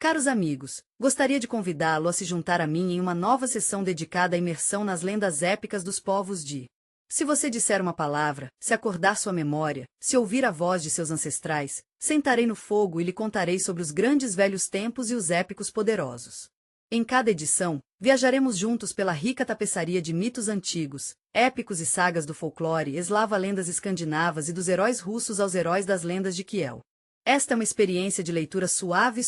Caros amigos, gostaria de convidá-lo a se juntar a mim em uma nova sessão dedicada à imersão nas lendas épicas dos povos de. Se você disser uma palavra, se acordar sua memória, se ouvir a voz de seus ancestrais, sentarei no fogo e lhe contarei sobre os grandes velhos tempos e os épicos poderosos. Em cada edição, viajaremos juntos pela rica tapeçaria de mitos antigos, épicos e sagas do folclore eslavo a lendas escandinavas e dos heróis russos aos heróis das lendas de Kiel. Esta é uma experiência de leitura suave,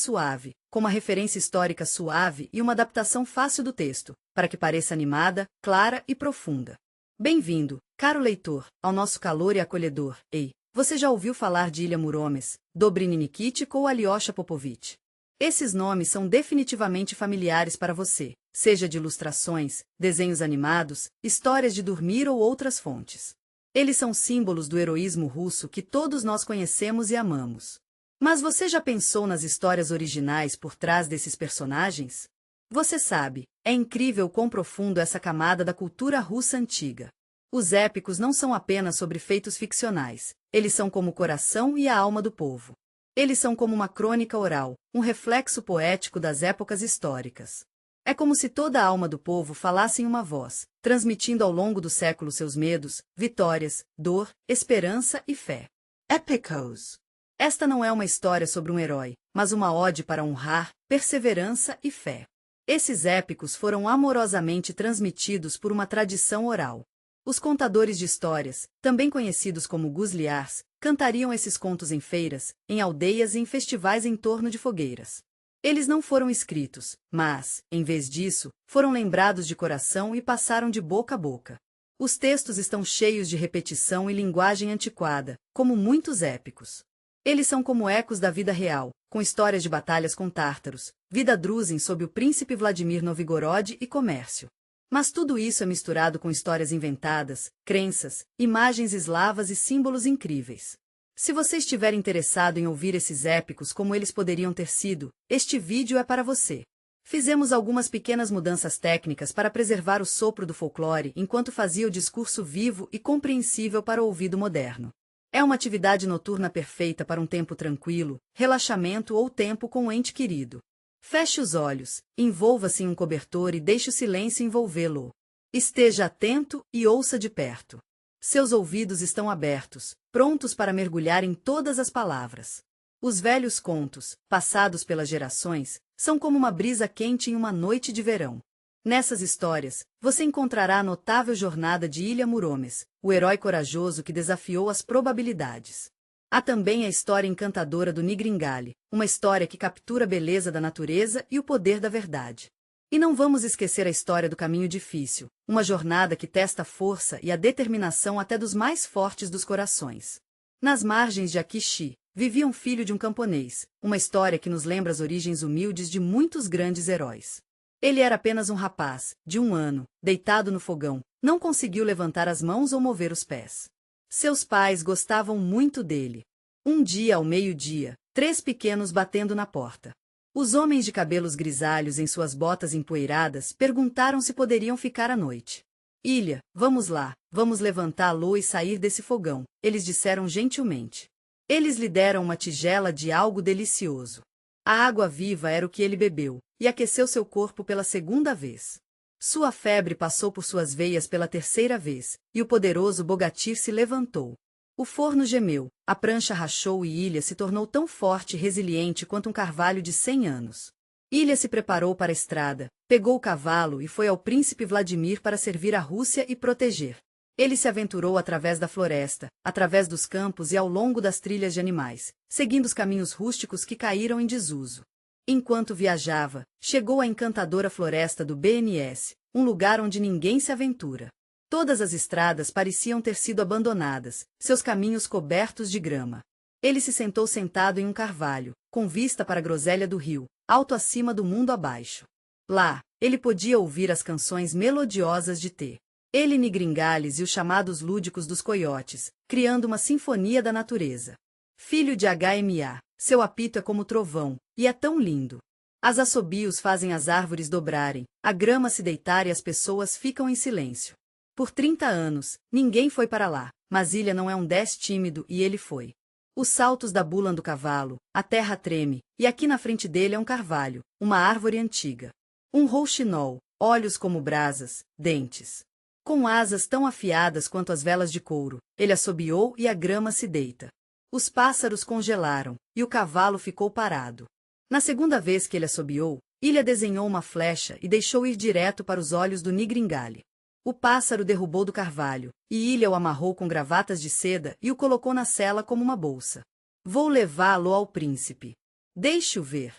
com uma referência histórica suave e uma adaptação fácil do texto, para que pareça animada, clara e profunda. Bem-vindo, caro leitor, ao nosso calor e acolhedor. Ei, você já ouviu falar de Ilha Muromets, Dobrynin Nikitich ou Alyosha Popovich? Esses nomes são definitivamente familiares para você, seja de ilustrações, desenhos animados, histórias de dormir ou outras fontes. Eles são símbolos do heroísmo russo que todos nós conhecemos e amamos. Mas você já pensou nas histórias originais por trás desses personagens? Você sabe, é incrível quão profundo essa camada da cultura russa antiga. Os épicos não são apenas sobre feitos ficcionais, eles são como o coração e a alma do povo. Eles são como uma crônica oral, um reflexo poético das épocas históricas. É como se toda a alma do povo falasse em uma voz, transmitindo ao longo do século seus medos, vitórias, dor, esperança e fé. Épicos. Esta não é uma história sobre um herói, mas uma ode para honrar, perseverança e fé. Esses épicos foram amorosamente transmitidos por uma tradição oral. Os contadores de histórias, também conhecidos como guzliars, cantariam esses contos em feiras, em aldeias e em festivais em torno de fogueiras. Eles não foram escritos, mas, em vez disso, foram lembrados de coração e passaram de boca a boca. Os textos estão cheios de repetição e linguagem antiquada, como muitos épicos. Eles são como ecos da vida real, com histórias de batalhas com tártaros, vida druzin sob o príncipe Vladimir Novgorod e comércio. Mas tudo isso é misturado com histórias inventadas, crenças, imagens eslavas e símbolos incríveis. Se você estiver interessado em ouvir esses épicos como eles poderiam ter sido, este vídeo é para você. Fizemos algumas pequenas mudanças técnicas para preservar o sopro do folclore enquanto fazia o discurso vivo e compreensível para o ouvido moderno. É uma atividade noturna perfeita para um tempo tranquilo, relaxamento ou tempo com um ente querido. Feche os olhos, envolva-se em um cobertor e deixe o silêncio envolvê-lo. Esteja atento e ouça de perto. Seus ouvidos estão abertos, prontos para mergulhar em todas as palavras. Os velhos contos, passados pelas gerações, são como uma brisa quente em uma noite de verão. Nessas histórias, você encontrará a notável jornada de Ilha Muromets, o herói corajoso que desafiou as probabilidades. Há também a história encantadora do Nigringali, uma história que captura a beleza da natureza e o poder da verdade. E não vamos esquecer a história do caminho difícil, uma jornada que testa a força e a determinação até dos mais fortes dos corações. Nas margens de Akishi, vivia um filho de um camponês, uma história que nos lembra as origens humildes de muitos grandes heróis. Ele era apenas um rapaz, de 1 ano, deitado no fogão, não conseguiu levantar as mãos ou mover os pés. Seus pais gostavam muito dele. Um dia ao meio-dia, 3 pequenos batendo na porta. Os homens de cabelos grisalhos em suas botas empoeiradas perguntaram se poderiam ficar à noite. Ilha, vamos lá, vamos levantá-lo e sair desse fogão, eles disseram gentilmente. Eles lhe deram uma tigela de algo delicioso. A água viva era o que ele bebeu, e aqueceu seu corpo pela 2ª vez. Sua febre passou por suas veias pela 3ª vez, e o poderoso Bogatyr se levantou. O forno gemeu, a prancha rachou e Ilha se tornou tão forte e resiliente quanto um carvalho de 100 anos. Ilha se preparou para a estrada, pegou o cavalo e foi ao príncipe Vladimir para servir a Rússia e proteger. Ele se aventurou através da floresta, através dos campos e ao longo das trilhas de animais, seguindo os caminhos rústicos que caíram em desuso. Enquanto viajava, chegou à encantadora floresta do BNS, um lugar onde ninguém se aventura. Todas as estradas pareciam ter sido abandonadas, seus caminhos cobertos de grama. Ele se sentou sentado em um carvalho, com vista para a groselha do rio, alto acima do mundo abaixo. Lá, ele podia ouvir as canções melodiosas de T. Ele Nigringales e os chamados lúdicos dos coiotes, criando uma sinfonia da natureza. Filho de Hma, seu apito é como trovão, e é tão lindo. As assobios fazem as árvores dobrarem, a grama se deitar e as pessoas ficam em silêncio. Por 30 anos, ninguém foi para lá, mas Ilha não é um 10 tímido e ele foi. Os saltos da bulan do cavalo, a terra treme, e aqui na frente dele é um carvalho, uma árvore antiga. Um rouxinol, olhos como brasas, dentes. Com asas tão afiadas quanto as velas de couro, ele assobiou e a grama se deita. Os pássaros congelaram, e o cavalo ficou parado. Na segunda vez que ele assobiou, Ilha desenhou uma flecha e deixou ir direto para os olhos do Nigringali. O pássaro derrubou do carvalho, e Ilha o amarrou com gravatas de seda e o colocou na sela como uma bolsa. Vou levá-lo ao príncipe. Deixe-o ver.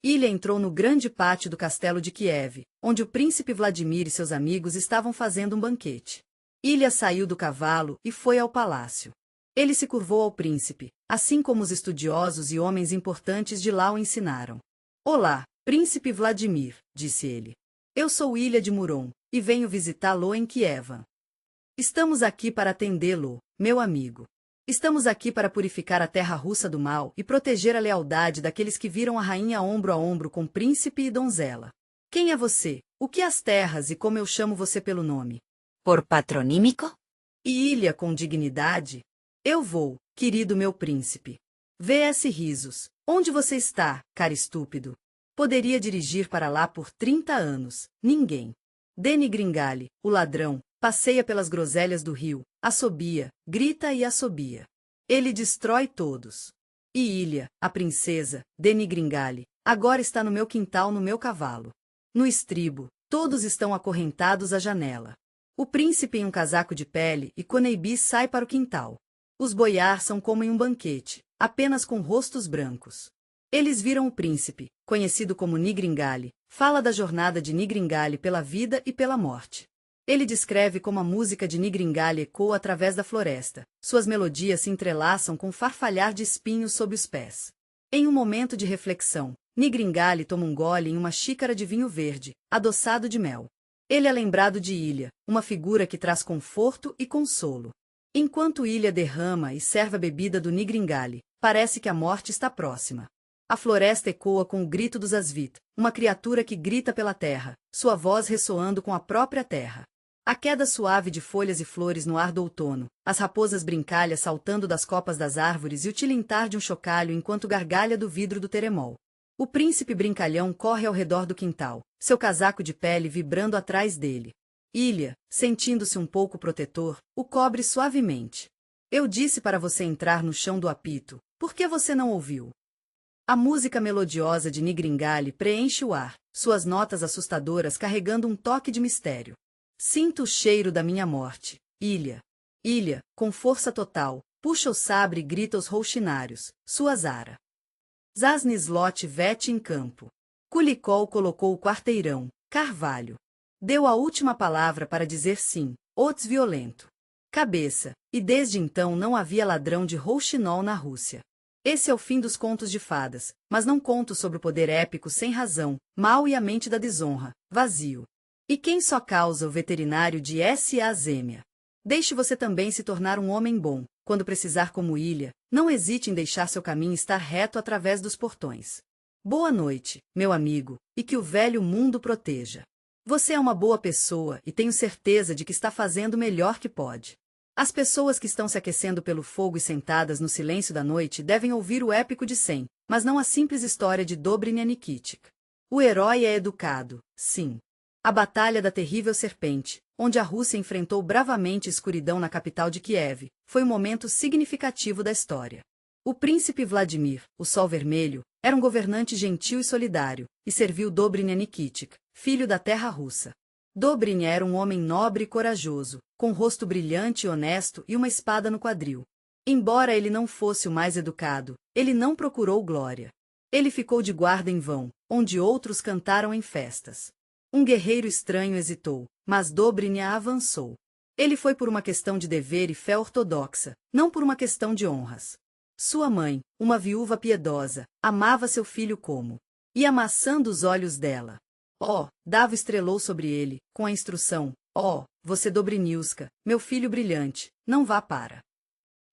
Ilha entrou no grande pátio do castelo de Kiev, onde o príncipe Vladimir e seus amigos estavam fazendo um banquete. Ilha saiu do cavalo e foi ao palácio. Ele se curvou ao príncipe, assim como os estudiosos e homens importantes de lá o ensinaram. Olá, príncipe Vladimir, disse ele. Eu sou Ilha de Murom, e venho visitá-lo em Kiev. Estamos aqui para atendê-lo, meu amigo. Estamos aqui para purificar a terra russa do mal e proteger a lealdade daqueles que viram a rainha ombro a ombro com príncipe e donzela. Quem é você? O que as terras e como eu chamo você pelo nome? Por patronímico? E Ilha com dignidade? Eu vou, querido meu príncipe. V.S. Risos. Onde você está, cara estúpido? Poderia dirigir para lá por 30 anos, ninguém. Deni Gringali, o ladrão, passeia pelas groselhas do rio, assobia, grita e assobia. Ele destrói todos. E Ilha, a princesa, Deni Gringali, agora está no meu quintal no meu cavalo. No estribo, todos estão acorrentados à janela. O príncipe em um casaco de pele e Koneibi sai para o quintal. Os boiar são como em um banquete, apenas com rostos brancos. Eles viram o príncipe, conhecido como Nigringali, fala da jornada de Nigringali pela vida e pela morte. Ele descreve como a música de Nigringali ecoa através da floresta, suas melodias se entrelaçam com farfalhar de espinhos sob os pés. Em um momento de reflexão, Nigringali toma um gole em uma xícara de vinho verde, adoçado de mel. Ele é lembrado de Ilha, uma figura que traz conforto e consolo. Enquanto Ilha derrama e serve a bebida do Nigringali, parece que a morte está próxima. A floresta ecoa com o grito dos Asvit, uma criatura que grita pela terra, sua voz ressoando com a própria terra. A queda suave de folhas e flores no ar do outono, as raposas brincalhas saltando das copas das árvores e o tilintar de um chocalho enquanto gargalha do vidro do teremol. O príncipe brincalhão corre ao redor do quintal, seu casaco de pele vibrando atrás dele. Ilha, sentindo-se um pouco protetor, o cobre suavemente. Eu disse para você entrar no chão do apito, por que você não ouviu? A música melodiosa de Nigringali preenche o ar, suas notas assustadoras carregando um toque de mistério. Sinto o cheiro da minha morte, Ilha. Ilha, com força total, puxa o sabre e grita aos rouxinários, sua Zara. Zasnislot vete em campo. Kulikol colocou o quarteirão, Carvalho. Deu a última palavra para dizer sim, Ots violento. Cabeça, e desde então não havia ladrão de rouxinol na Rússia. Esse é o fim dos contos de fadas, mas não conto sobre o poder épico sem razão, mal e a mente da desonra, vazio. E quem só causa o veterinário de S.A. Zêmia? Deixe você também se tornar um homem bom, quando precisar como Ilha, não hesite em deixar seu caminho estar reto através dos portões. Boa noite, meu amigo, e que o velho mundo proteja. Você é uma boa pessoa e tenho certeza de que está fazendo o melhor que pode. As pessoas que estão se aquecendo pelo fogo e sentadas no silêncio da noite devem ouvir o épico de 100, mas não a simples história de Dobrynya Nikitic. O herói é educado, sim. A Batalha da Terrível Serpente, onde a Rússia enfrentou bravamente a escuridão na capital de Kiev, foi um momento significativo da história. O príncipe Vladimir, o Sol Vermelho, era um governante gentil e solidário, e serviu Dobrynya Nikitic, filho da terra russa. Dobrynya era um homem nobre e corajoso, com rosto brilhante e honesto e uma espada no quadril. Embora ele não fosse o mais educado, ele não procurou glória. Ele ficou de guarda em vão, onde outros cantaram em festas. Um guerreiro estranho hesitou, mas Dobrynya avançou. Ele foi por uma questão de dever e fé ortodoxa, não por uma questão de honras. Sua mãe, uma viúva piedosa, amava seu filho como. E amassando os olhos dela. Davo estrelou sobre ele, com a instrução, você Dobryniuska, meu filho brilhante, não vá para.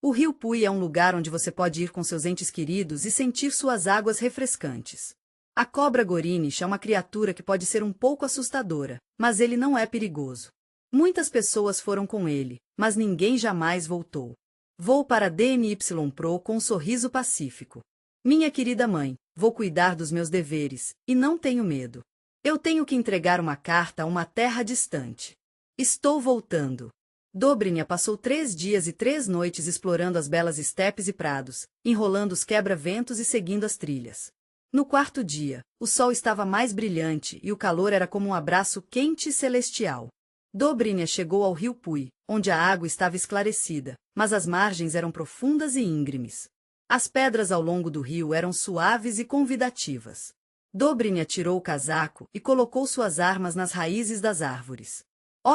O rio Pui é um lugar onde você pode ir com seus entes queridos e sentir suas águas refrescantes. A cobra Gorinich é uma criatura que pode ser um pouco assustadora, mas ele não é perigoso. Muitas pessoas foram com ele, mas ninguém jamais voltou. Vou para DNY Pro com um sorriso pacífico. Minha querida mãe, vou cuidar dos meus deveres, e não tenho medo. Eu tenho que entregar uma carta a uma terra distante. Estou voltando. Dobrinha passou 3 dias e 3 noites explorando as belas estepes e prados, enrolando os quebra-ventos e seguindo as trilhas. No 4º dia, o sol estava mais brilhante e o calor era como um abraço quente e celestial. Dobrinha chegou ao rio Pui, onde a água estava esclarecida, mas as margens eram profundas e íngremes. As pedras ao longo do rio eram suaves e convidativas. Dobrinha tirou o casaco e colocou suas armas nas raízes das árvores.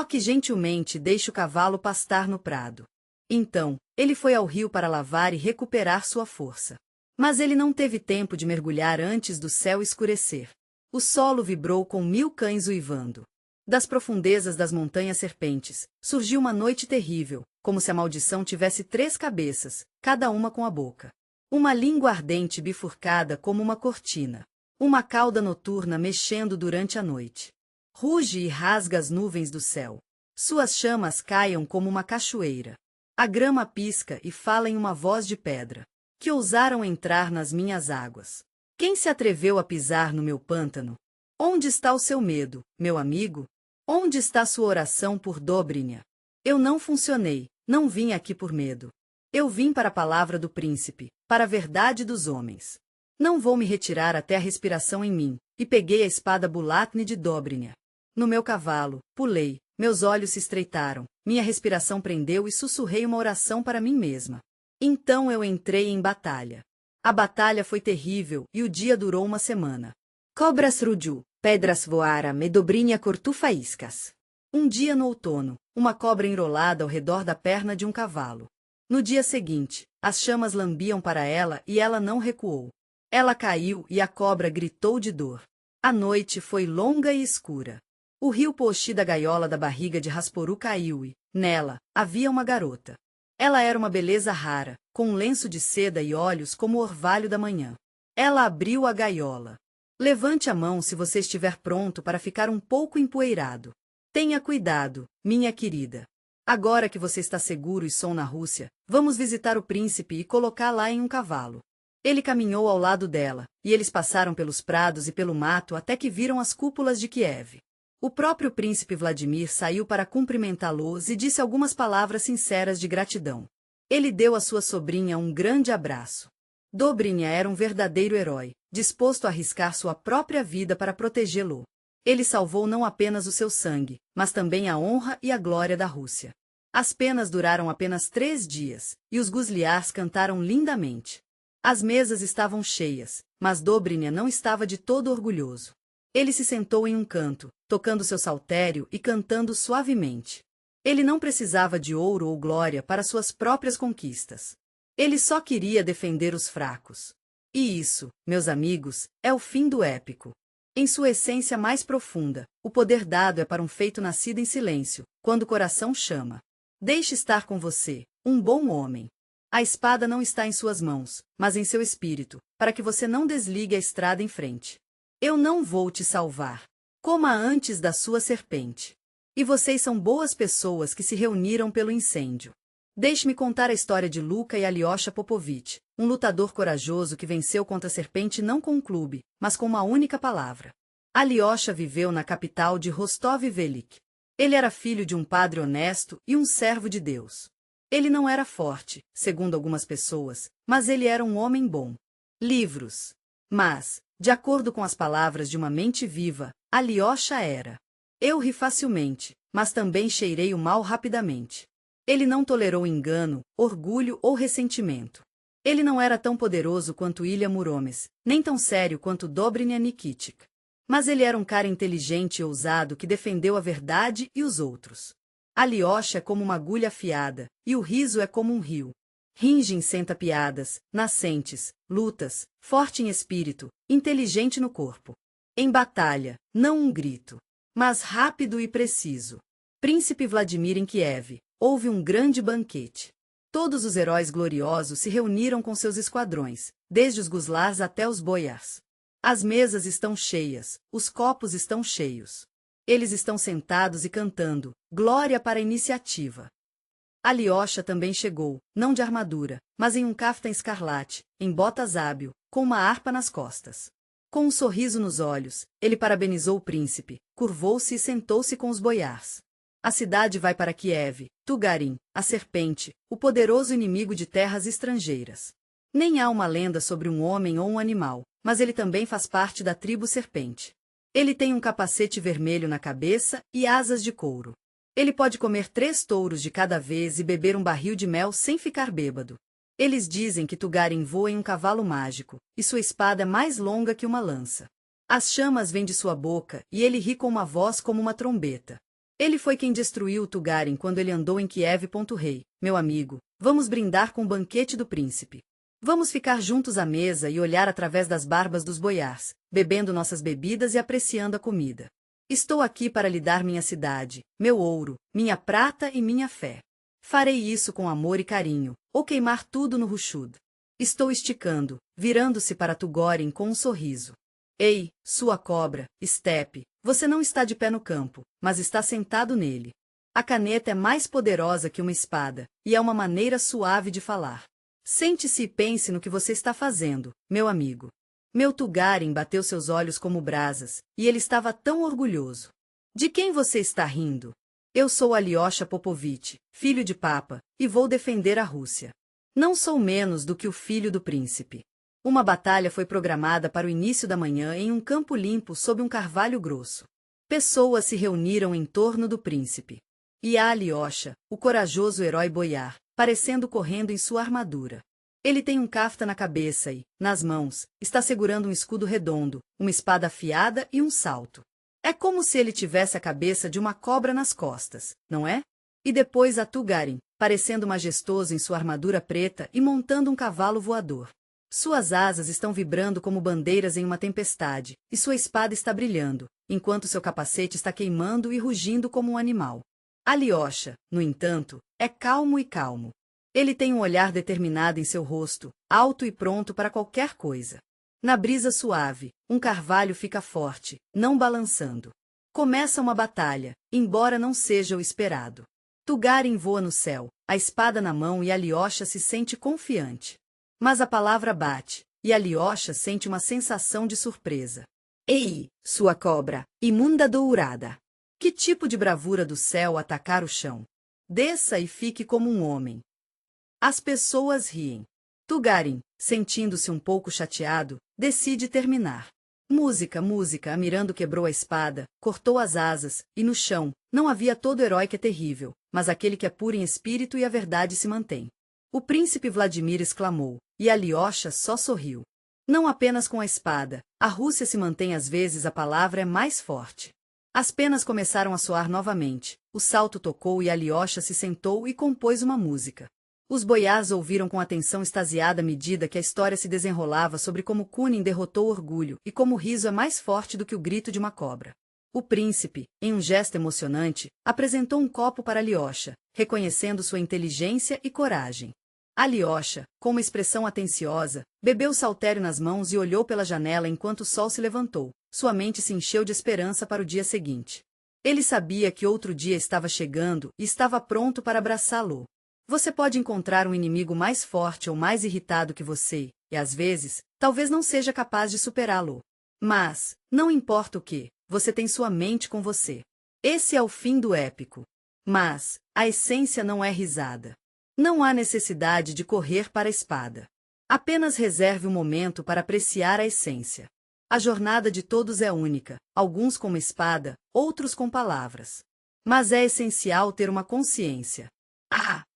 Que gentilmente deixe o cavalo pastar no prado. Então, ele foi ao rio para lavar e recuperar sua força. Mas ele não teve tempo de mergulhar antes do céu escurecer. O solo vibrou com 1000 cães uivando. Das profundezas das montanhas serpentes, surgiu uma noite terrível, como se a maldição tivesse 3 cabeças, cada uma com a boca. Uma língua ardente bifurcada como uma cortina. Uma cauda noturna mexendo durante a noite. Ruge e rasga as nuvens do céu. Suas chamas caiam como uma cachoeira. A grama pisca e fala em uma voz de pedra. Que ousaram entrar nas minhas águas. Quem se atreveu a pisar no meu pântano? Onde está o seu medo, meu amigo? Onde está sua oração por Dobrinha? Eu não funcionei, não vim aqui por medo. Eu vim para a palavra do príncipe, para a verdade dos homens. Não vou me retirar até a respiração em mim, e peguei a espada Bulatne de Dobrinha. No meu cavalo, pulei, meus olhos se estreitaram, minha respiração prendeu e sussurrei uma oração para mim mesma. Então eu entrei em batalha. A batalha foi terrível e o dia durou uma semana. Cobras rugiu, pedras voaram e Dobrinha cortou faíscas. Um dia no outono, uma cobra enrolada ao redor da perna de um cavalo. No dia seguinte, as chamas lambiam para ela e ela não recuou. Ela caiu e a cobra gritou de dor. A noite foi longa e escura. O rio Poxi da gaiola da barriga de Rasporu caiu e, nela, havia uma garota. Ela era uma beleza rara, com um lenço de seda e olhos como o orvalho da manhã. Ela abriu a gaiola. Levante a mão se você estiver pronto para ficar um pouco empoeirado. Tenha cuidado, minha querida. Agora que você está seguro e som na Rússia, vamos visitar o príncipe e colocá-la em um cavalo. Ele caminhou ao lado dela, e eles passaram pelos prados e pelo mato até que viram as cúpulas de Kiev. O próprio príncipe Vladimir saiu para cumprimentá-los e disse algumas palavras sinceras de gratidão. Ele deu à sua sobrinha um grande abraço. Dobrinha era um verdadeiro herói, disposto a arriscar sua própria vida para protegê-lo. Ele salvou não apenas o seu sangue, mas também a honra e a glória da Rússia. As penas duraram apenas 3 dias, e os gusliars cantaram lindamente. As mesas estavam cheias, mas Dobrinha não estava de todo orgulhoso. Ele se sentou em um canto, tocando seu saltério e cantando suavemente. Ele não precisava de ouro ou glória para suas próprias conquistas. Ele só queria defender os fracos. E isso, meus amigos, é o fim do épico. Em sua essência mais profunda, o poder dado é para um feito nascido em silêncio, quando o coração chama. Deixe estar com você, um bom homem. A espada não está em suas mãos, mas em seu espírito, para que você não desligue a estrada em frente. Eu não vou te salvar. Coma antes da sua serpente. E vocês são boas pessoas que se reuniram pelo incêndio. Deixe-me contar a história de Luka e Alyosha Popovich, um lutador corajoso que venceu contra a serpente não com um clube, mas com uma única palavra. Alyosha viveu na capital de Rostov-Velik. Ele era filho de um padre honesto e um servo de Deus. Ele não era forte, segundo algumas pessoas, mas ele era um homem bom. Livros. Mas, de acordo com as palavras de uma mente viva, Alyosha era. Eu ri facilmente, mas também cheirei o mal rapidamente. Ele não tolerou engano, orgulho ou ressentimento. Ele não era tão poderoso quanto Ilya Muromets, nem tão sério quanto Dobrinha Nikitich. Mas ele era um cara inteligente e ousado que defendeu a verdade e os outros. Alyosha é como uma agulha afiada, e o riso é como um rio. Ringen senta piadas, nascentes, lutas, forte em espírito, inteligente no corpo. Em batalha, não um grito, mas rápido e preciso. Príncipe Vladimir em Kiev, houve um grande banquete. Todos os heróis gloriosos se reuniram com seus esquadrões, desde os guslars até os boiars. As mesas estão cheias, os copos estão cheios. Eles estão sentados e cantando, glória para a iniciativa. Alyosha também chegou, não de armadura, mas em um caftan escarlate, em botas hábil, com uma harpa nas costas. Com um sorriso nos olhos, ele parabenizou o príncipe, curvou-se e sentou-se com os boiars. A cidade vai para Kiev, Tugarim, a serpente, o poderoso inimigo de terras estrangeiras. Nem há uma lenda sobre um homem ou um animal, mas ele também faz parte da tribo serpente. Ele tem um capacete vermelho na cabeça e asas de couro. Ele pode comer 3 touros de cada vez e beber um barril de mel sem ficar bêbado. Eles dizem que Tugarim voa em um cavalo mágico, e sua espada é mais longa que uma lança. As chamas vêm de sua boca, e ele ri com uma voz como uma trombeta. Ele foi quem destruiu o Tugarim quando ele andou em Kiev. Rei, meu amigo, vamos brindar com o banquete do príncipe. Vamos ficar juntos à mesa e olhar através das barbas dos boiars, bebendo nossas bebidas e apreciando a comida. Estou aqui para lhe dar minha cidade, meu ouro, minha prata e minha fé. Farei isso com amor e carinho, ou queimar tudo no Rushud. Estou esticando, virando-se para Tugorin com um sorriso. Ei, sua cobra, Steppe, você não está de pé no campo, mas está sentado nele. A caneta é mais poderosa que uma espada, e é uma maneira suave de falar. Sente-se e pense no que você está fazendo, meu amigo. Meu Tugarim bateu seus olhos como brasas, e ele estava tão orgulhoso. De quem você está rindo? Eu sou Alyosha Popovich, filho de Papa, e vou defender a Rússia. Não sou menos do que o filho do príncipe. Uma batalha foi programada para o início da manhã em um campo limpo sob um carvalho grosso. Pessoas se reuniram em torno do príncipe. E a Alyosha, o corajoso herói boiar, parecendo correndo em sua armadura. Ele tem um cafta na cabeça e, nas mãos, está segurando um escudo redondo, uma espada afiada e um salto. É como se ele tivesse a cabeça de uma cobra nas costas, não é? E depois a Tugarim, parecendo majestoso em sua armadura preta e montando um cavalo voador. Suas asas estão vibrando como bandeiras em uma tempestade, e sua espada está brilhando, enquanto seu capacete está queimando e rugindo como um animal. Alyosha, no entanto, é calmo e calmo. Ele tem um olhar determinado em seu rosto, alto e pronto para qualquer coisa. Na brisa suave, um carvalho fica forte, não balançando. Começa uma batalha, embora não seja o esperado. Tugarim voa no céu, a espada na mão e Alyosha se sente confiante. Mas a palavra bate, e Alyosha sente uma sensação de surpresa. Ei, sua cobra, imunda dourada! Que tipo de bravura do céu atacar o chão? Desça e fique como um homem. As pessoas riem. Tugarim, sentindo-se um pouco chateado, decide terminar. Música, música, Mirando quebrou a espada, cortou as asas, e no chão, não havia todo herói que é terrível, mas aquele que é puro em espírito e a verdade se mantém. O príncipe Vladimir exclamou, e Alyosha só sorriu. Não apenas com a espada, a Rússia se mantém às vezes a palavra é mais forte. As penas começaram a soar novamente, o salto tocou e Alyosha se sentou e compôs uma música. Os boiás ouviram com atenção extasiada à medida que a história se desenrolava sobre como Kunin derrotou o orgulho e como o riso é mais forte do que o grito de uma cobra. O príncipe, em um gesto emocionante, apresentou um copo para Alyosha, reconhecendo sua inteligência e coragem. Alyosha, com uma expressão atenciosa, bebeu o saltério nas mãos e olhou pela janela enquanto o sol se levantou. Sua mente se encheu de esperança para o dia seguinte. Ele sabia que outro dia estava chegando e estava pronto para abraçá-lo. Você pode encontrar um inimigo mais forte ou mais irritado que você, e às vezes, talvez não seja capaz de superá-lo. Mas, não importa o que, você tem sua mente com você. Esse é o fim do épico. Mas, a essência não é risada. Não há necessidade de correr para a espada. Apenas reserve um momento para apreciar a essência. A jornada de todos é única, alguns com uma espada, outros com palavras. Mas é essencial ter uma consciência.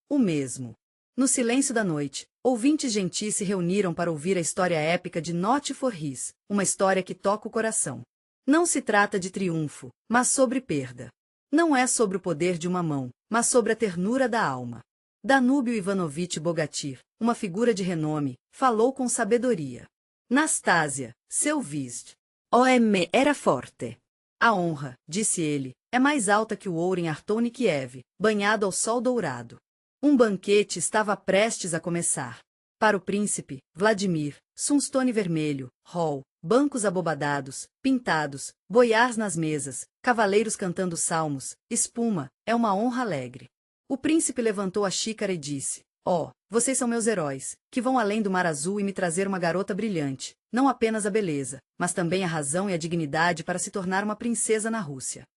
O mesmo. No silêncio da noite, ouvintes gentis se reuniram para ouvir a história épica de Not for His, uma história que toca o coração. Não se trata de triunfo, mas sobre perda. Não é sobre o poder de uma mão, mas sobre a ternura da alma. Danúbio Ivanovich Bogatir, uma figura de renome, falou com sabedoria. Nastásia, seu vist. OM era forte. A honra, disse ele, é mais alta que o ouro em Arton e Kiev, banhado ao sol dourado. Um banquete estava prestes a começar. Para o príncipe, Vladimir, sunstone vermelho, hall, bancos abobadados, pintados, boiars nas mesas, cavaleiros cantando salmos, espuma, é uma honra alegre. O príncipe levantou a xícara e disse: "Oh, vocês são meus heróis, que vão além do mar azul e me trazer uma garota brilhante, não apenas a beleza, mas também a razão e a dignidade para se tornar uma princesa na Rússia."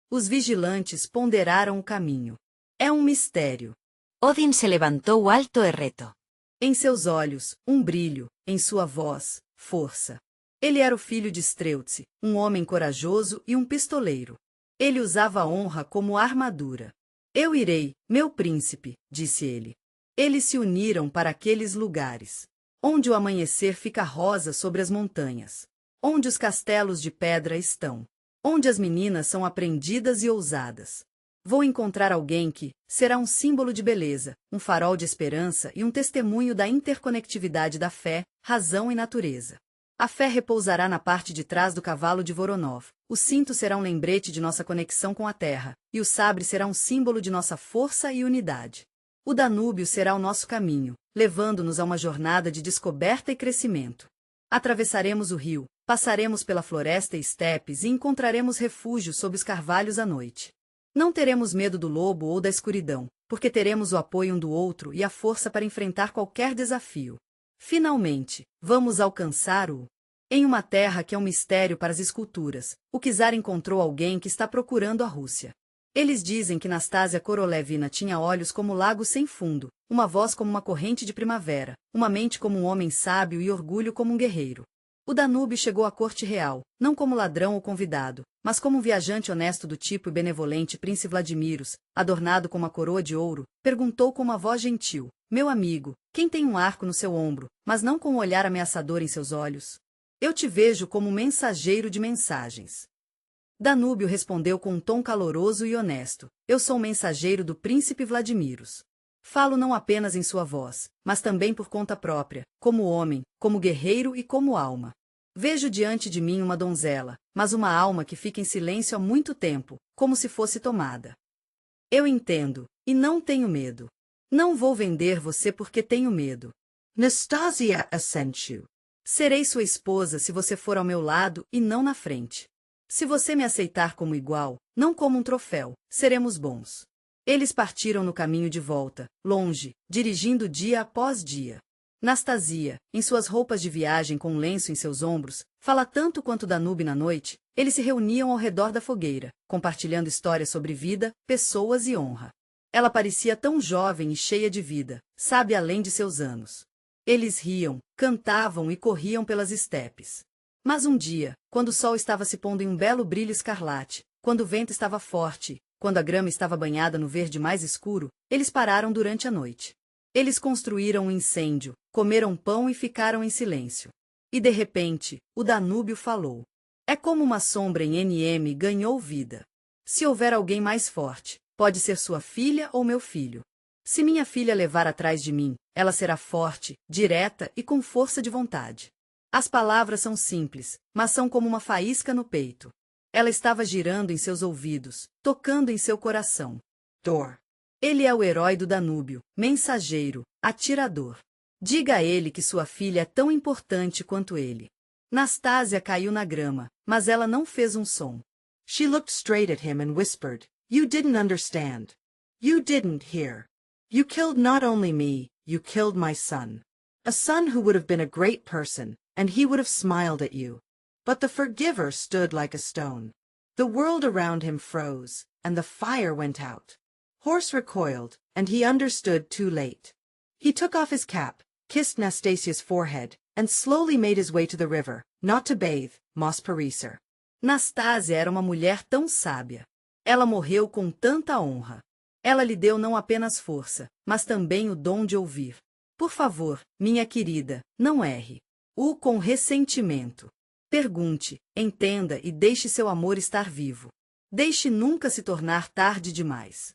Os vigilantes ponderaram o caminho. É um mistério. Odin se levantou alto e reto. Em seus olhos, um brilho, em sua voz, força. Ele era o filho de Streltsi, um homem corajoso e um pistoleiro. Ele usava a honra como armadura. "Eu irei, meu príncipe", disse ele. Eles se uniram para aqueles lugares, onde o amanhecer fica rosa sobre as montanhas, onde os castelos de pedra estão, onde as meninas são aprendidas e ousadas. Vou encontrar alguém que será um símbolo de beleza, um farol de esperança e um testemunho da interconectividade da fé, razão e natureza. A fé repousará na parte de trás do cavalo de Voronov, o cinto será um lembrete de nossa conexão com a terra, e o sabre será um símbolo de nossa força e unidade. O Danúbio será o nosso caminho, levando-nos a uma jornada de descoberta e crescimento. Atravessaremos o rio, passaremos pela floresta e estepes e encontraremos refúgio sob os carvalhos à noite. Não teremos medo do lobo ou da escuridão, porque teremos o apoio um do outro e a força para enfrentar qualquer desafio. Finalmente, vamos alcançar o... Em uma terra que é um mistério para as esculturas, o czar encontrou alguém que está procurando a Rússia. Eles dizem que Nastasia Korolevna tinha olhos como lagos sem fundo, uma voz como uma corrente de primavera, uma mente como um homem sábio e orgulho como um guerreiro. O Danúbio chegou à corte real, não como ladrão ou convidado, mas como um viajante honesto do tipo e benevolente príncipe Vladimiros, adornado com uma coroa de ouro, perguntou com uma voz gentil: "Meu amigo, quem tem um arco no seu ombro, mas não com um olhar ameaçador em seus olhos? Eu te vejo como um mensageiro de mensagens." Danúbio respondeu com um tom caloroso e honesto: "Eu sou o mensageiro do príncipe Vladimiros. Falo não apenas em sua voz, mas também por conta própria, como homem, como guerreiro e como alma. Vejo diante de mim uma donzela, mas uma alma que fica em silêncio há muito tempo, como se fosse tomada. Eu entendo, e não tenho medo. Não vou vender você porque tenho medo. Nastasia Assentiu. Serei sua esposa se você for ao meu lado e não na frente. Se você me aceitar como igual, não como um troféu, seremos bons." Eles partiram no caminho de volta, longe, dirigindo dia após dia. Nastasia, em suas roupas de viagem com um lenço em seus ombros, fala tanto quanto Danúbio na noite. Eles se reuniam ao redor da fogueira, compartilhando histórias sobre vida, pessoas e honra. Ela parecia tão jovem e cheia de vida, sábia além de seus anos. Eles riam, cantavam e corriam pelas estepes. Mas um dia, quando o sol estava se pondo em um belo brilho escarlate, quando o vento estava forte, quando a grama estava banhada no verde mais escuro, eles pararam durante a noite. Eles construíram um incêndio, comeram pão e ficaram em silêncio. E de repente, o Danúbio falou. É como uma sombra em NM ganhou vida. Se houver alguém mais forte, pode ser sua filha ou meu filho. Se minha filha levar atrás de mim, ela será forte, direta e com força de vontade. As palavras são simples, mas são como uma faísca no peito. Ela estava girando em seus ouvidos, tocando em seu coração. Thor. Ele é o herói do Danúbio, mensageiro, atirador. Diga a ele que sua filha é tão importante quanto ele. Nastasia caiu na grama, mas ela não fez um som. She looked straight at him and whispered, "You didn't understand. You didn't hear. You killed not only me, you killed my son. A son who would have been a great person, and he would have smiled at you. But the forgiver stood like a stone. The world around him froze, and the fire went out. Horse recoiled, and he understood too late. He took off his cap, kissed Nastasia's forehead, and slowly made his way to the river, not to bathe, mas parecer." Nastasia era uma mulher tão sábia. Ela morreu com tanta honra. Ela lhe deu não apenas força, mas também o dom de ouvir. Por favor, minha querida, não erre. Com ressentimento. Pergunte, entenda e deixe seu amor estar vivo. Deixe nunca se tornar tarde demais.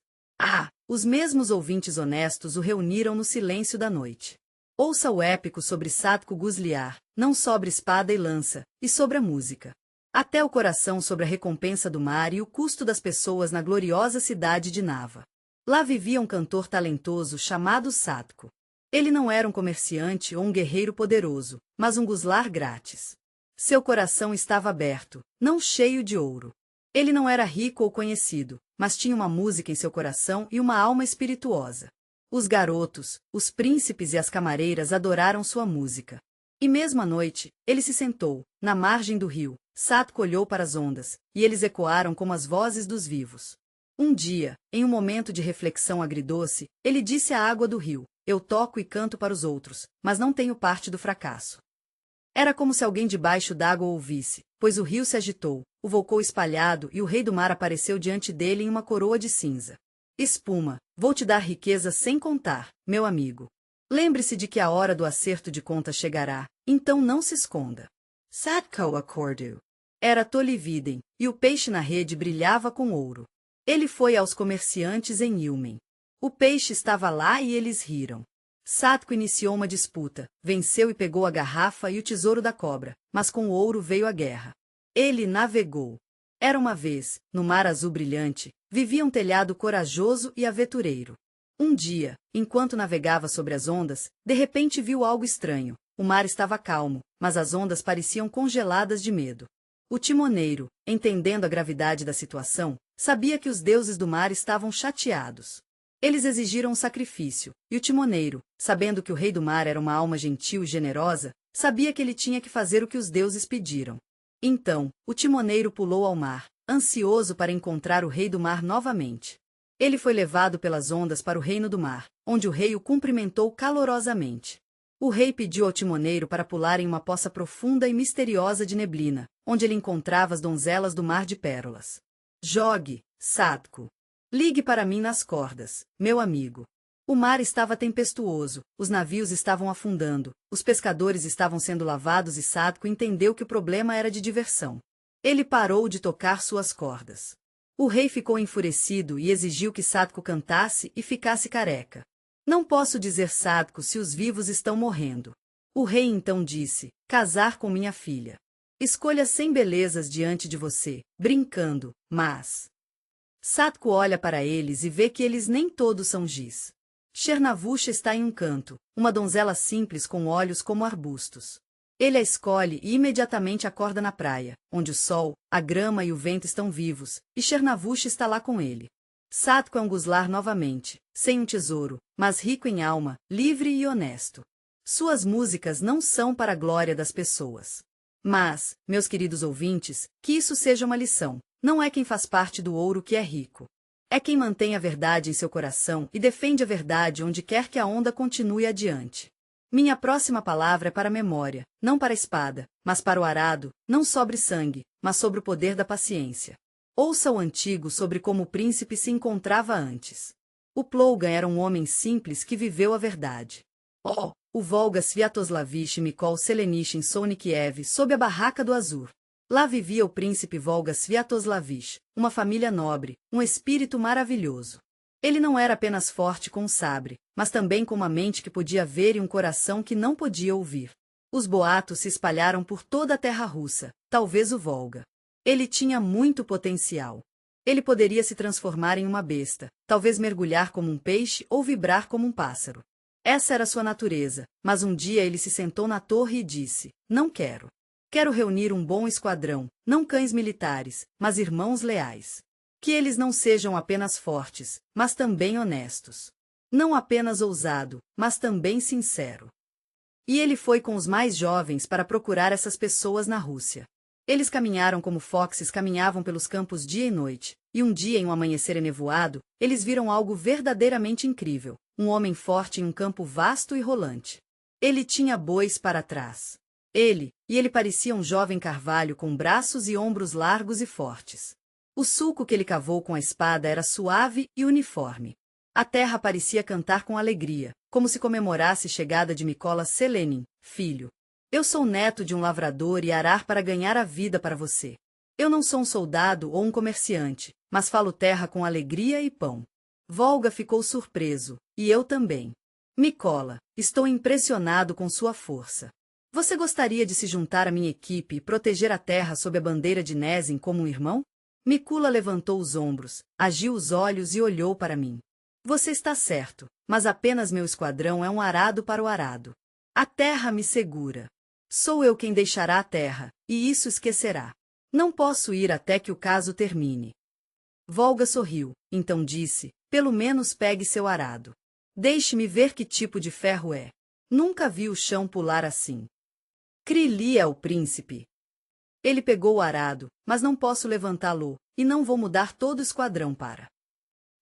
Os mesmos ouvintes honestos o reuniram no silêncio da noite. Ouça o épico sobre Satko Guzliar, não sobre espada e lança, e sobre a música. Até o coração sobre a recompensa do mar e o custo das pessoas na gloriosa cidade de Nava. Lá vivia um cantor talentoso chamado Satko. Ele não era um comerciante ou um guerreiro poderoso, mas um guslar grátis. Seu coração estava aberto, não cheio de ouro. Ele não era rico ou conhecido, mas tinha uma música em seu coração e uma alma espirituosa. Os garotos, os príncipes e as camareiras adoraram sua música. E mesmo à noite, ele se sentou, na margem do rio. Satko olhou para as ondas, e eles ecoaram como as vozes dos vivos. Um dia, em um momento de reflexão agridoce, ele disse à água do rio: eu toco e canto para os outros, mas não tenho parte do fracasso. Era como se alguém debaixo d'água o ouvisse, pois o rio se agitou, o vulcão espalhado e o rei do mar apareceu diante dele em uma coroa de cinza. Espuma, vou te dar riqueza sem contar, meu amigo. Lembre-se de que a hora do acerto de contas chegará, então não se esconda. Satko acordou. Era Tolividen, e o peixe na rede brilhava com ouro. Ele foi aos comerciantes em Ilmen. O peixe estava lá e eles riram. Satko iniciou uma disputa, venceu e pegou a garrafa e o tesouro da cobra, mas com o ouro veio a guerra. Ele navegou. Era uma vez, no mar azul brilhante, vivia um telhado corajoso e aventureiro. Um dia, enquanto navegava sobre as ondas, de repente viu algo estranho. O mar estava calmo, mas as ondas pareciam congeladas de medo. O timoneiro, entendendo a gravidade da situação, sabia que os deuses do mar estavam chateados. Eles exigiram um sacrifício, e o timoneiro, sabendo que o rei do mar era uma alma gentil e generosa, sabia que ele tinha que fazer o que os deuses pediram. Então, o timoneiro pulou ao mar, ansioso para encontrar o rei do mar novamente. Ele foi levado pelas ondas para o reino do mar, onde o rei o cumprimentou calorosamente. O rei pediu ao timoneiro para pular em uma poça profunda e misteriosa de neblina, onde ele encontrava as donzelas do mar de pérolas. Jogue, Satko. Ligue para mim nas cordas, meu amigo. O mar estava tempestuoso, os navios estavam afundando, os pescadores estavam sendo lavados e Satko entendeu que o problema era de diversão. Ele parou de tocar suas cordas. O rei ficou enfurecido e exigiu que Satko cantasse e ficasse careca. Não posso dizer, Satko, se os vivos estão morrendo. O rei então disse: casar com minha filha. Escolha 100 belezas diante de você, brincando, mas... Satko olha para eles e vê que eles nem todos são giz. Chernavusha está em um canto, uma donzela simples com olhos como arbustos. Ele a escolhe e imediatamente acorda na praia, onde o sol, a grama e o vento estão vivos, e Chernavusha está lá com ele. Satko é um guslar novamente, sem um tesouro, mas rico em alma, livre e honesto. Suas músicas não são para a glória das pessoas. Mas, meus queridos ouvintes, que isso seja uma lição. Não é quem faz parte do ouro que é rico. É quem mantém a verdade em seu coração e defende a verdade onde quer que a onda continue adiante. Minha próxima palavra é para a memória, não para a espada, mas para o arado, não sobre sangue, mas sobre o poder da paciência. Ouça o antigo sobre como o príncipe se encontrava antes. O Plougan era um homem simples que viveu a verdade. Oh, o Volga Sviatoslavish Mikol Selenishin Sonikiev sob a barraca do Azur. Lá vivia o príncipe Volga Sviatoslavish, uma família nobre, um espírito maravilhoso. Ele não era apenas forte com um sabre, mas também com uma mente que podia ver e um coração que não podia ouvir. Os boatos se espalharam por toda a terra russa, talvez o Volga. Ele tinha muito potencial. Ele poderia se transformar em uma besta, talvez mergulhar como um peixe ou vibrar como um pássaro. Essa era sua natureza, mas um dia ele se sentou na torre e disse: não quero. Quero reunir um bom esquadrão, não cães militares, mas irmãos leais. Que eles não sejam apenas fortes, mas também honestos. Não apenas ousado, mas também sincero. E ele foi com os mais jovens para procurar essas pessoas na Rússia. Eles caminharam como foxes caminhavam pelos campos dia e noite, e um dia em um amanhecer enevoado, eles viram algo verdadeiramente incrível, um homem forte em um campo vasto e rolante. Ele tinha bois para trás. Ele parecia um jovem carvalho com braços e ombros largos e fortes. O sulco que ele cavou com a espada era suave e uniforme. A terra parecia cantar com alegria, como se comemorasse a chegada de Mikola Selenin, filho. Eu sou neto de um lavrador e arar para ganhar a vida para você. Eu não sou um soldado ou um comerciante, mas falo terra com alegria e pão. Volga ficou surpreso, e eu também. Mikola, estou impressionado com sua força. Você gostaria de se juntar à minha equipe e proteger a terra sob a bandeira de Nezin como um irmão? Mikula levantou os ombros, agiu os olhos e olhou para mim. Você está certo, mas apenas meu esquadrão é um arado para o arado. A terra me segura. Sou eu quem deixará a terra, e isso esquecerá. Não posso ir até que o caso termine. Volga sorriu, então disse, pelo menos pegue seu arado. Deixe-me ver que tipo de ferro é. Nunca vi o chão pular assim. Krili é o príncipe. Ele pegou o arado, mas não posso levantá-lo, e não vou mudar todo o esquadrão para.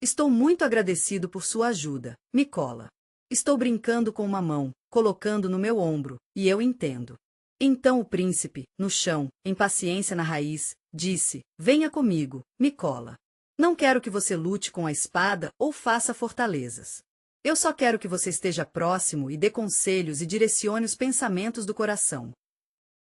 Estou muito agradecido por sua ajuda, Mikola. Estou brincando com uma mão, colocando no meu ombro, e eu entendo. Então o príncipe, no chão, em paciência na raiz, disse, venha comigo, Mikola. Não quero que você lute com a espada ou faça fortalezas. Eu só quero que você esteja próximo e dê conselhos e direcione os pensamentos do coração.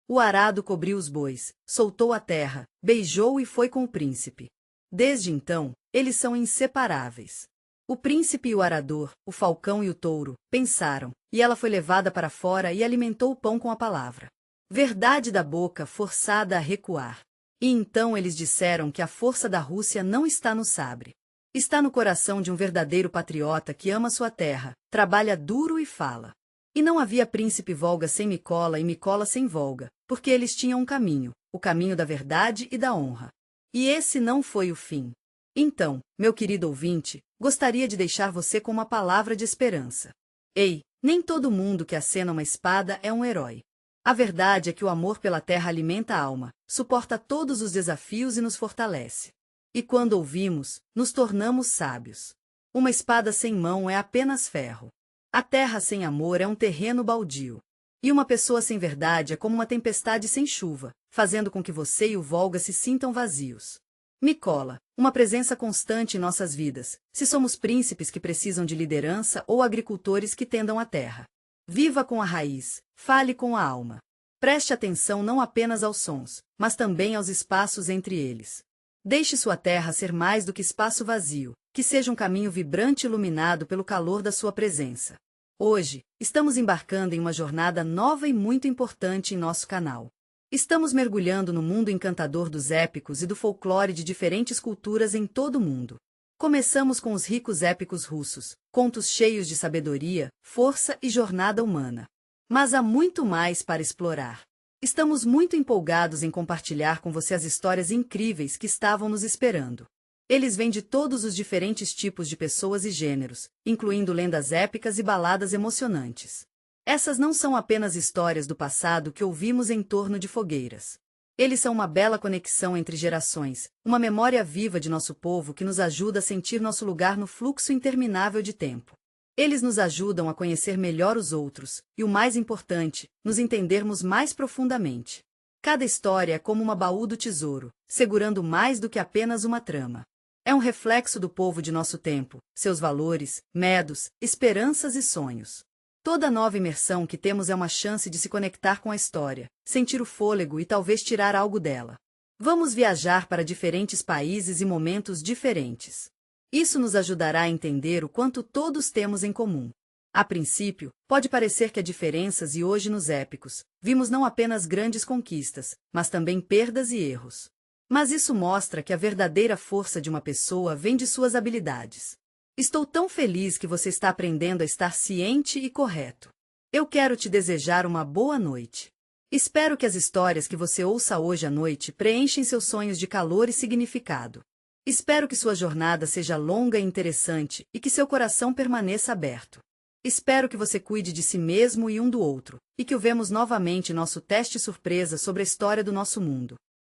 O arado cobriu os bois, soltou a terra, beijou e foi com o príncipe. Desde então, eles são inseparáveis. O príncipe e o arador, o falcão e o touro, pensaram, e ela foi levada para fora e alimentou o pão com a palavra. Verdade da boca forçada a recuar. E então eles disseram que a força da Rússia não está no sabre. Está no coração de um verdadeiro patriota que ama sua terra, trabalha duro e fala. E não havia príncipe Volga sem Mikola e Mikola sem Volga, porque eles tinham um caminho, o caminho da verdade e da honra. E esse não foi o fim. Então, meu querido ouvinte, gostaria de deixar você com uma palavra de esperança. Ei, nem todo mundo que acena uma espada é um herói. A verdade é que o amor pela terra alimenta a alma, suporta todos os desafios e nos fortalece. E quando ouvimos, nos tornamos sábios. Uma espada sem mão é apenas ferro. A terra sem amor é um terreno baldio. E uma pessoa sem verdade é como uma tempestade sem chuva, fazendo com que você e o Volga se sintam vazios. Mikola, uma presença constante em nossas vidas, se somos príncipes que precisam de liderança ou agricultores que tendam a terra. Viva com a raiz, fale com a alma. Preste atenção não apenas aos sons, mas também aos espaços entre eles. Deixe sua terra ser mais do que espaço vazio, que seja um caminho vibrante iluminado pelo calor da sua presença. Hoje, estamos embarcando em uma jornada nova e muito importante em nosso canal. Estamos mergulhando no mundo encantador dos épicos e do folclore de diferentes culturas em todo o mundo. Começamos com os ricos épicos russos, contos cheios de sabedoria, força e jornada humana. Mas há muito mais para explorar. Estamos muito empolgados em compartilhar com você as histórias incríveis que estavam nos esperando. Eles vêm de todos os diferentes tipos de pessoas e gêneros, incluindo lendas épicas e baladas emocionantes. Essas não são apenas histórias do passado que ouvimos em torno de fogueiras. Eles são uma bela conexão entre gerações, uma memória viva de nosso povo que nos ajuda a sentir nosso lugar no fluxo interminável de tempo. Eles nos ajudam a conhecer melhor os outros, e o mais importante, nos entendermos mais profundamente. Cada história é como uma baú do tesouro, segurando mais do que apenas uma trama. É um reflexo do povo de nosso tempo, seus valores, medos, esperanças e sonhos. Toda nova imersão que temos é uma chance de se conectar com a história, sentir o fôlego e talvez tirar algo dela. Vamos viajar para diferentes países e momentos diferentes. Isso nos ajudará a entender o quanto todos temos em comum. A princípio, pode parecer que há diferenças e hoje nos épicos, vimos não apenas grandes conquistas, mas também perdas e erros. Mas isso mostra que a verdadeira força de uma pessoa vem de suas habilidades. Estou tão feliz que você está aprendendo a estar ciente e correto. Eu quero te desejar uma boa noite. Espero que as histórias que você ouça hoje à noite preenchem seus sonhos de calor e significado. Espero que sua jornada seja longa e interessante e que seu coração permaneça aberto. Espero que você cuide de si mesmo e um do outro, e que o vemos novamente em nosso teste surpresa sobre a história do nosso mundo.